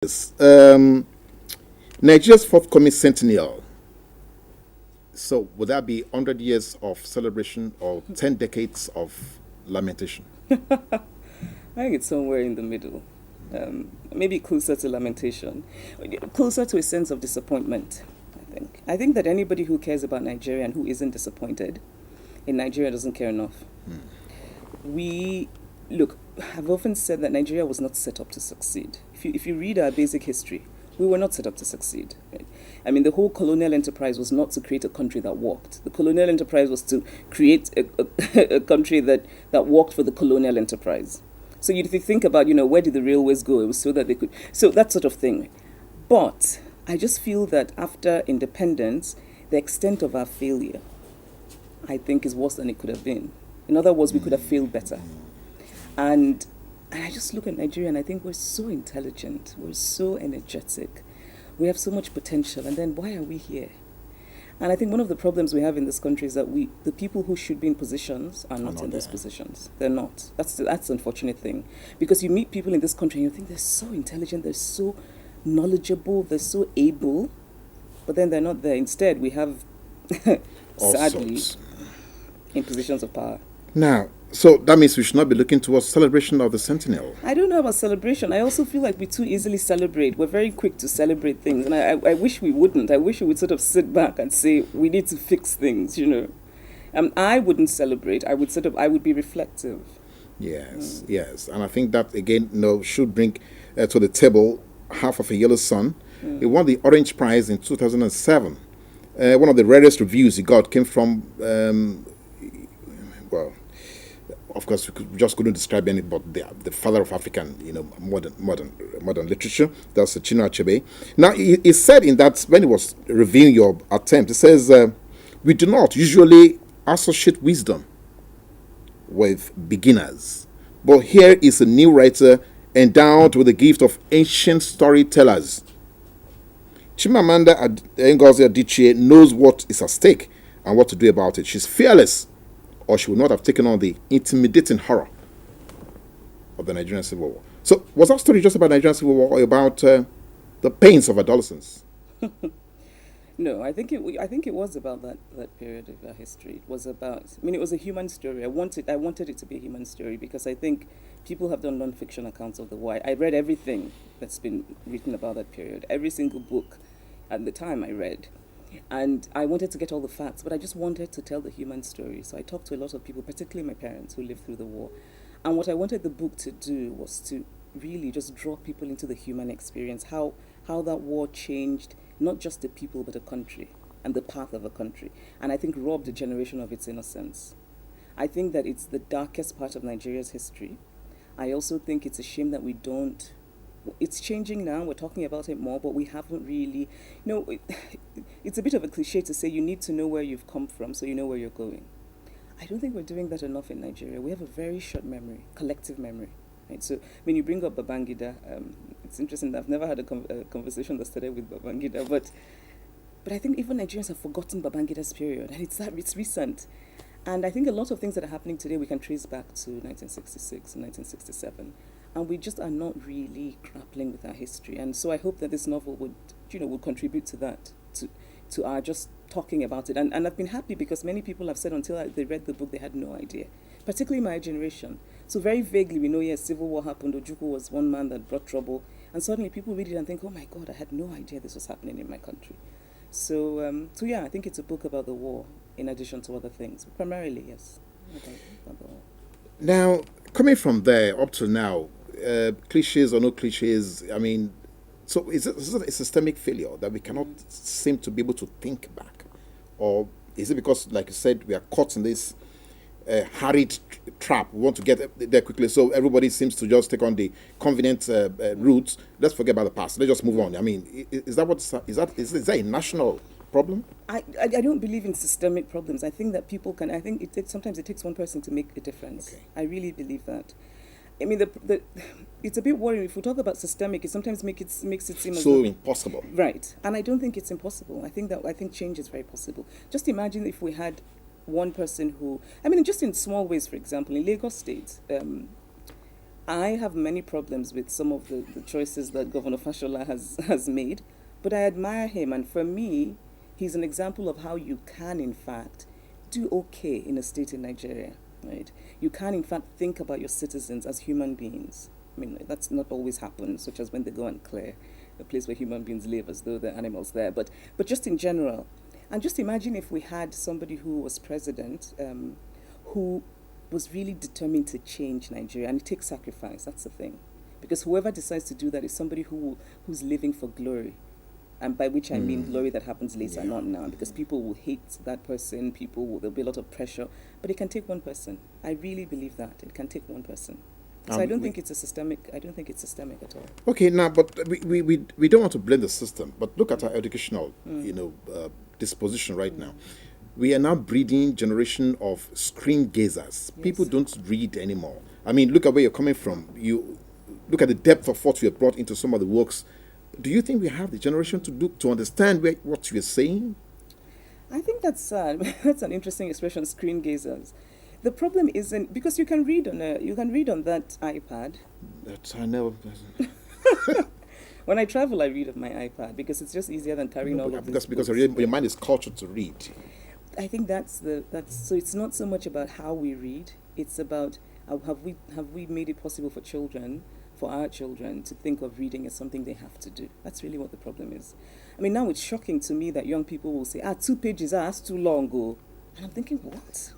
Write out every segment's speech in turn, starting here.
Yes. Nigeria's forthcoming centennial. So, would that be 100 years of celebration or 10 decades of lamentation? I think it's somewhere in the middle. Maybe closer to lamentation, closer to a sense of disappointment. I think that anybody who cares about Nigeria and who isn't disappointed in Nigeria doesn't care enough. We look. I've often said that Nigeria was not set up to succeed. If you read our basic history, we were not set up to succeed. Right? I mean, the whole colonial enterprise was not to create a country that worked. The colonial enterprise was to create a country that worked for the colonial enterprise. So if you think about, where did the railways go? It was so that they could, so that sort of thing. But I just feel that after independence, the extent of our failure, I think, is worse than it could have been. In other words, we could have failed better. And I just look at Nigeria and I think we're so intelligent, we're so energetic, we have so much potential, and then why are we here? And I think one of the problems we have in this country is that the people who should be in positions are not in those positions. They're not. That's the unfortunate thing. Because you meet people in this country and you think they're so intelligent, they're so knowledgeable, they're so able, but then they're not there. Instead, we have, sadly, in positions of power. Now, so that means we should not be looking towards celebration of the centennial. I don't know about celebration. I also feel like we too easily celebrate. We're very quick to celebrate things. And I wish we wouldn't. I wish we would sort of sit back and say, we need to fix things, I wouldn't celebrate. I would be reflective. Yes, yes. And I think that, again, should bring to the table Half of a Yellow Sun. He won the Orange Prize in 2007. One of the rarest reviews he got came from, of course, we just couldn't describe any, but the father of African, modern literature. That's Chinua Achebe. Now, he said in that, when he was reviewing your attempt, he says, we do not usually associate wisdom with beginners. But here is a new writer endowed with the gift of ancient storytellers. Chimamanda Ngozi Adichie knows what is at stake and what to do about it. She's fearless, or she would not have taken on the intimidating horror of the Nigerian Civil War. So, was that story just about Nigerian Civil War or about the pains of adolescence? No, I think it was about that period of our history. It was about. It was a human story. I wanted it to be a human story because I think people have done non-fiction accounts of the war. I read everything that's been written about that period. Every single book at the time I read. And I wanted to get all the facts, but I just wanted to tell the human story. So I talked to a lot of people, particularly my parents who lived through the war. And what I wanted the book to do was to really just draw people into the human experience, how that war changed not just the people but a country and the path of a country. And I think robbed a generation of its innocence. I think that it's the darkest part of Nigeria's history. I also think it's a shame that we don't. It's changing now, we're talking about it more, but we haven't really, it's a bit of a cliche to say you need to know where you've come from so you know where you're going. I don't think we're doing that enough in Nigeria. We have a very short memory, collective memory. Right? So when you bring up Babangida, it's interesting, I've never had a conversation that started with Babangida, but I think even Nigerians have forgotten Babangida's period, and it's recent. And I think a lot of things that are happening today we can trace back to 1966 and 1967. And we just are not really grappling with our history. And so I hope that this novel would contribute to that, to our just talking about it. And I've been happy because many people have said until they read the book, they had no idea, particularly my generation. So very vaguely, we know, yes, Civil War happened, Ojukwu was one man that brought trouble. And suddenly people read it and think, oh my God, I had no idea this was happening in my country. So yeah, I think it's a book about the war in addition to other things. Primarily, yes. About the war. Now, coming from there up to now, cliches or no cliches, so is it a systemic failure that we cannot seem to be able to think back? Or is it because, like you said, we are caught in this harried trap? We want to get there quickly, so everybody seems to just take on the convenient routes. Let's forget about the past. Let's just move on. Is that a national problem? I don't believe in systemic problems. I think that people can. I think sometimes it takes one person to make a difference. Okay. I really believe that. It's a bit worrying if we talk about systemic. It sometimes makes it seem so impossible. Right, and I don't think it's impossible. I think change is very possible. Just imagine if we had one person who, just in small ways. For example, in Lagos State, I have many problems with some of the choices that Governor Fashola has made, but I admire him. And for me, he's an example of how you can, in fact, do okay in a state in Nigeria, right? You can, in fact, think about your citizens as human beings. I mean, that's not always happened, such as when they go and clear a place where human beings live as though they're animals there. But just in general, and just imagine if we had somebody who was president, who was really determined to change Nigeria, and it takes sacrifice. That's the thing, because whoever decides to do that is somebody who's living for glory, and by which I mean glory that happens later, not now, because people will hate that person. There'll be a lot of pressure, but it can take one person. I really believe that it can take one person. So I don't think it's systemic at all. Okay, now, but we don't want to blame the system, but look at our educational, disposition right now. We are now breeding generation of screen gazers. Yes. People don't read anymore. I mean, look at where you're coming from. You look at the depth of what you have brought into some of the works. Do you think we have the generation to understand what you're saying? I think that's that's an interesting expression, screen gazers. The problem isn't because you can read on that iPad. That I never. When I travel, I read on my iPad because it's just easier than carrying all of this. Because your mind is cultured to read. I think that's so. It's not so much about how we read; it's about have we made it possible for our children to think of reading as something they have to do. That's really what the problem is. I mean, now it's shocking to me that young people will say, 2 pages, that's too long, go. And I'm thinking, what?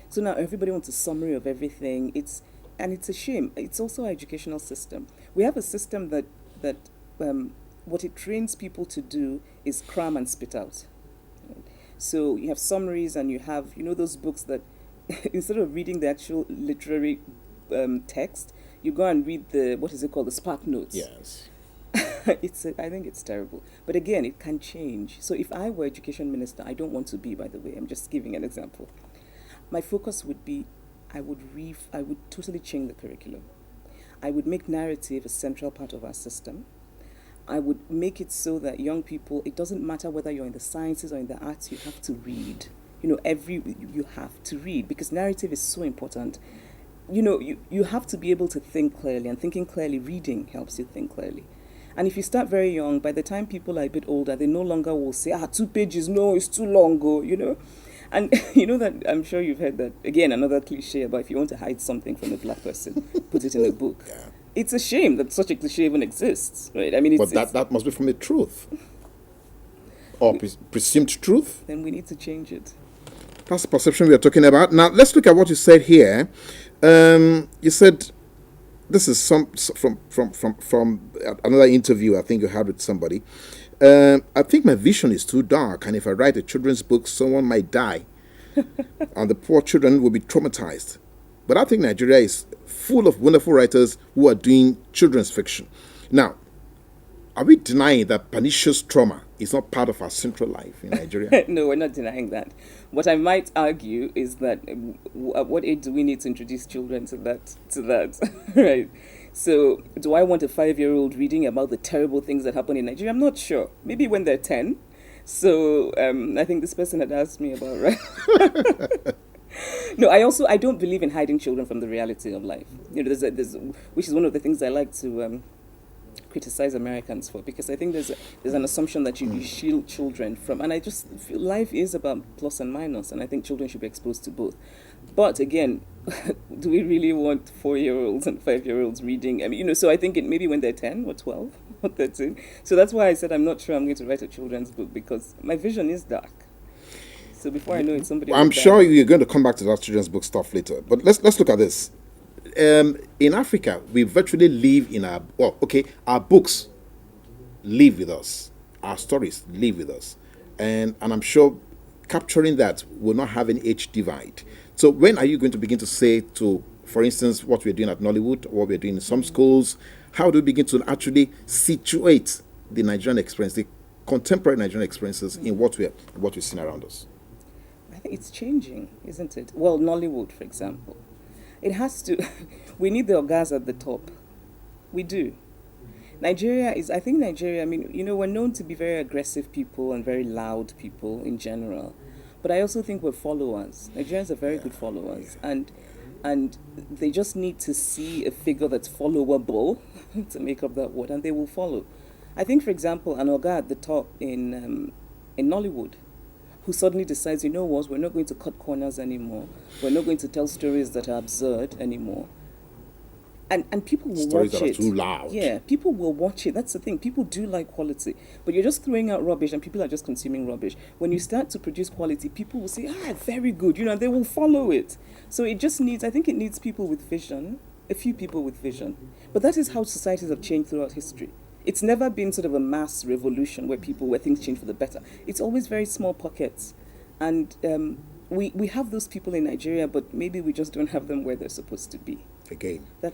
So now everybody wants a summary of everything. It's a shame. It's also our educational system. We have a system that what it trains people to do is cram and spit out. So you have summaries and you have, those books that instead of reading the actual literary text, you go and read the Spark Notes. Yes. I think it's terrible. But again, it can change. So if I were education minister, I don't want to be, by the way, I'm just giving an example. My focus would be, I would totally change the curriculum. I would make narrative a central part of our system. I would make it so that young people, it doesn't matter whether you're in the sciences or in the arts, you have to read. You have to read because narrative is so important. You have to be able to think clearly, and thinking clearly, reading helps you think clearly. And if you start very young, by the time people are a bit older, they no longer will say, 2 pages, no, it's too long, go, And that I'm sure you've heard that, again, another cliche about if you want to hide something from a black person, put it in a book. Yeah. It's a shame that such a cliche even exists, right? I mean, but that must be from the truth. Or presumed truth. Then we need to change it. That's the perception we are talking about. Now, let's look at what you said here. You said, this is from another interview I think you had with somebody. I think my vision is too dark, and if I write a children's book, someone might die, and the poor children will be traumatized. But I think Nigeria is full of wonderful writers who are doing children's fiction. Now, are we denying that pernicious trauma is not part of our central life in Nigeria? No, we're not denying that. What I might argue is that at what age do we need to introduce children to that, right? So do I want a 5-year-old reading about the terrible things that happen in Nigeria? I'm not sure. Maybe when they're 10. So I think this person had asked me about, right? No, I don't believe in hiding children from the reality of life. There's which is one of the things I like to criticize Americans for, because I think there's an assumption that you shield children from, and I just feel life is about plus and minus, and I think children should be exposed to both. But again, do we really want 4-year-olds and 5-year-olds reading? I mean, so I think maybe when they're 10 or 12 or 13. So that's why I said I'm not sure I'm going to write a children's book, because my vision is dark. So before I know it, somebody. I'm sure you're going to come back to that children's book stuff later. But let's look at this. In Africa, we virtually live in our books live with us, our stories live with us, and I'm sure capturing that will not have any age divide. So when are you going to begin to say to, for instance, what we're doing at Nollywood, what we're doing in some schools, how do we begin to actually situate the Nigerian experience, the contemporary Nigerian experiences in what we're seeing around us? I think it's changing, isn't it? Well, Nollywood, for example. It has to. We need the ogas at the top. We do. I mean, we're known to be very aggressive people and very loud people in general. But I also think we're followers. Nigerians are very good followers. And And they just need to see a figure that's followable to make up that word, and they will follow. I think, for example, an Oga at the top in Nollywood, who suddenly decides, you know what, we're not going to cut corners anymore. We're not going to tell stories that are absurd anymore. And people will Stories watch that are it. too loud. Yeah, people will watch it. That's the thing. People do like quality. But you're just throwing out rubbish and people are just consuming rubbish. When you start to produce quality, people will say, very good. And they will follow it. So it just needs, I think it needs people with vision, a few people with vision. But that is how societies have changed throughout history. It's never been sort of a mass revolution where things change for the better. It's always very small pockets. And we have those people in Nigeria, but maybe we just don't have them where they're supposed to be. Again.